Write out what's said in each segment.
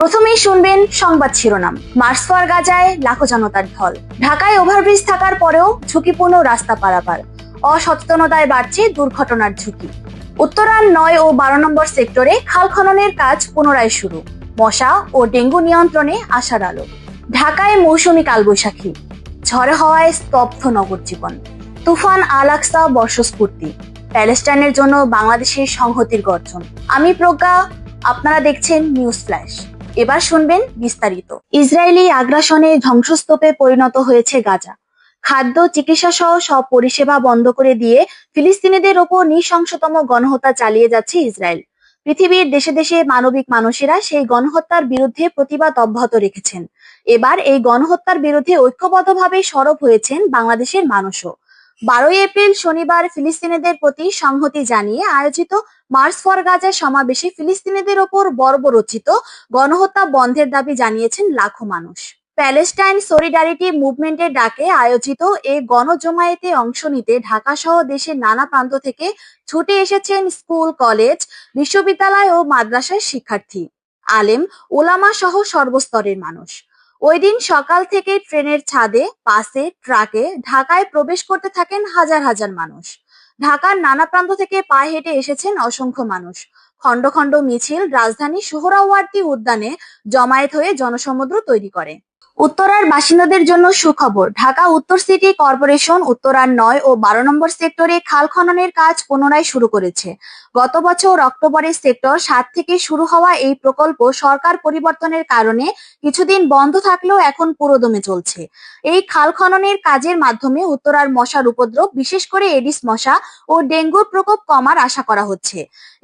প্রথমেই শুনবেন সংবাদ শিরোনাম। মার্চ ফর গাজায় লাখো জনতার ঢল। ঢাকায় ওভারব্রিজ থাকার পরেও ঝুঁকিপূর্ণ রাস্তা পারাপার। অসচেতনতায় বাড়ছে দুর্ঘটনার ঝুঁকি। উত্তরার 9 ও 12 নম্বর সেক্টরে খাল খননের কাজ পুনরায় শুরু। মশা ও ডেঙ্গু নিয়ন্ত্রণে আশার আলো। ঢাকায় মৌসুমী কালবৈশাখী, ঝড় হওয়ায় স্তব্ধ নগর জীবন। তুফান আল আকসা বর্ষস্ফূর্তি। প্যালেস্টাইনের জন্য বাংলাদেশের সংহতির গর্জন। আমি প্রজ্ঞা, আপনারা দেখছেন নিউজ ফ্ল্যাশ। এবার শুনবেন বিস্তারিত। ইসরায়েলি আগ্রাসনে ধ্বংসস্তূপে পরিণত হয়েছে গাজা। খাদ্য, চিকিৎসা সহ সব পরিষেবা বন্ধ করে দিয়ে ফিলিস্তিনিদের ওপর নৃশংসতম গণহত্যা চালিয়ে যাচ্ছে ইসরায়েল। পৃথিবীর দেশে দেশে মানবিক মানুষেরা সেই গণহত্যার বিরুদ্ধে প্রতিবাদ অব্যাহত রেখেছেন। এবার এই গণহত্যার বিরুদ্ধে ঐক্যবদ্ধভাবে সরব হয়েছেন বাংলাদেশের মানুষও। 12 এপ্রিল শনিবার ফিলিস্তিনিদের প্রতি সংহতি জানিয়ে আয়োজিত মার্চ ফর গাজা সমাবেশে ফিলিস্তিনিদের ওপর বর্বরচিত গণহত্যা বন্ধের দাবি জানিয়েছেন লাখো মানুষ। প্যালেস্টাইন সলিডারিটি মুভমেন্টের ডাকে আয়োজিত এই গণজমায়েতে অংশ নিতে ঢাকা সহ দেশের নানা প্রান্ত থেকে ছুটে এসেছেন স্কুল, কলেজ, বিশ্ববিদ্যালয় ও মাদ্রাসার শিক্ষার্থী, আলেম, ওলামা সহ সর্বস্তরের মানুষ। ওই দিন সকাল থেকে ট্রেনের ছাদে, বাসে, ট্রাকে ঢাকায় প্রবেশ করতে থাকেন হাজার হাজার মানুষ। ঢাকার নানা প্রান্ত থেকে পায়ে হেঁটে এসেছেন অসংখ্য মানুষ। খন্ড খন্ড মিছিল রাজধানী সোহরাওয়ার্দী উদ্যানে জমায়েত হয়ে জনসমুদ্র তৈরি করে। উত্তরার বাসিন্দাদের জন্য সুখবর। ঢাকা উত্তর সিটি কর্পোরেশন উত্তরার 9 ও 12 নম্বর সেক্টরে খাল খননের কাজ পুনরায় শুরু করেছে। গত বছর অক্টোবরে সেক্টর 7 থেকে শুরু হওয়া এই প্রকল্প সরকার পরিবর্তনের কারণে কিছুদিন বন্ধ থাকলেও এখন পুরোদমে চলছে। এই খাল খননের কাজের মাধ্যমে উত্তরার মশার উপদ্রব, বিশেষ করে এডিস মশা ও ডেঙ্গুর প্রকোপ কমার আশা করা হচ্ছে।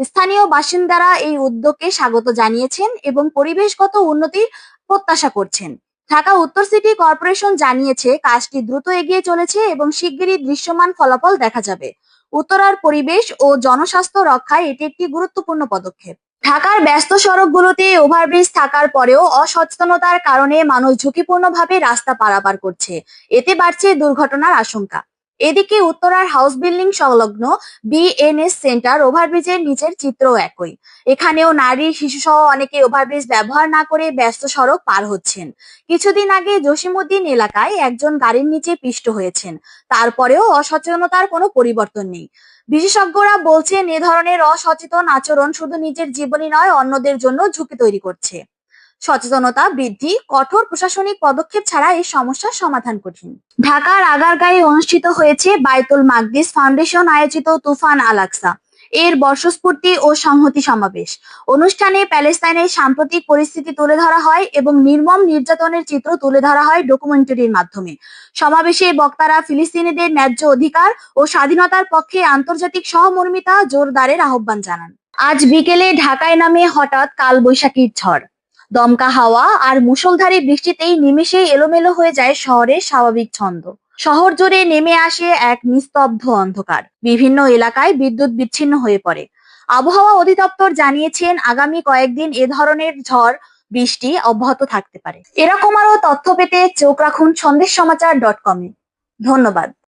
স্থানীয় বাসিন্দারা এই উদ্যোগকে স্বাগত জানিয়েছেন এবং পরিবেশগত উন্নতির প্রত্যাশা করছেন। ঢাকা উত্তর সিটি কর্পোরেশন জানিয়েছে কাজটি দ্রুত এগিয়ে চলেছে এবং শিগগিরই দৃশ্যমান ফলাফল দেখা যাবে। উত্তরার পরিবেশ ও জনস্বাস্থ্য রক্ষায় এটি একটি গুরুত্বপূর্ণ পদক্ষেপ। ঢাকার ব্যস্ত সড়কগুলোতে ওভারব্রিজ থাকার পরেও অসচেতনতার কারণে মানুষ ঝুঁকিপূর্ণভাবে রাস্তা পারাপার করছে। এতে বাড়ছে দুর্ঘটনার আশঙ্কা। এদিকে উত্তরার হাউস বিল্ডিং সংলগ্ন বিএনএস সেন্টার ওভারব্রিজের নিচের চিত্র একই। এখানেও নারী, শিশু সহ অনেকে ওভারব্রিজ ব্যবহার না করে ব্যস্ত সড়ক পার হচ্ছেন। কিছুদিন আগে জসিমউদ্দিন এলাকায় একজন গাড়ির নিচে পিষ্ট হয়েছেন। তারপরেও অসচেতনতার কোনো পরিবর্তন নেই। বিশেষজ্ঞরা বলছেন এ ধরনের অসচেতন আচরণ শুধু নিজের জীবনই নয়, অন্যদের জন্য ঝুঁকি তৈরি করছে। সচেতনতা বৃদ্ধি, কঠোর প্রশাসনিক পদক্ষেপ ছাড়া এই সমস্যার সমাধান কঠিন। ঢাকার আগারগাঁয়ে অনুষ্ঠিত হয়েছে বায়তুল মাকদিস ফাউন্ডেশন আয়োজিত তুফান আল আকসা এর বর্ষস্ফূর্তি ও সংহতি সমাবেশ। অনুষ্ঠানে প্যালেস্তাইনের সাম্প্রতিক পরিস্থিতি তুলে ধরা হয় এবং নির্মম নির্যাতনের চিত্র তুলে ধরা হয় ডকুমেন্টারির মাধ্যমে। সমাবেশে বক্তারা ফিলিস্তিনিদের ন্যায্য অধিকার ও স্বাধীনতার পক্ষে আন্তর্জাতিক সহমর্মিতা জোরদারের আহ্বান জানান। আজ বিকেলে ঢাকায় নামে হঠাৎ কালবৈশাখীর ঝড়। দমকা হাওয়া আর মুষলধারে বৃষ্টিতেই নিমেষেই এলোমেলো হয়ে যায় শহরের স্বাভাবিক ছন্দ। শহর জুড়ে নেমে আসে এক নিস্তব্ধ অন্ধকার। বিভিন্ন এলাকায় বিদ্যুৎ বিচ্ছিন্ন হয়ে পড়ে। আবহাওয়া অধিদপ্তর জানিয়েছেন আগামী কয়েকদিন এ ধরনের ঝড় বৃষ্টি অব্যাহত থাকতে পারে। এরকম আরো তথ্য পেতে চোখ রাখুন সন্দেশসমাচার.com-এ। ধন্যবাদ।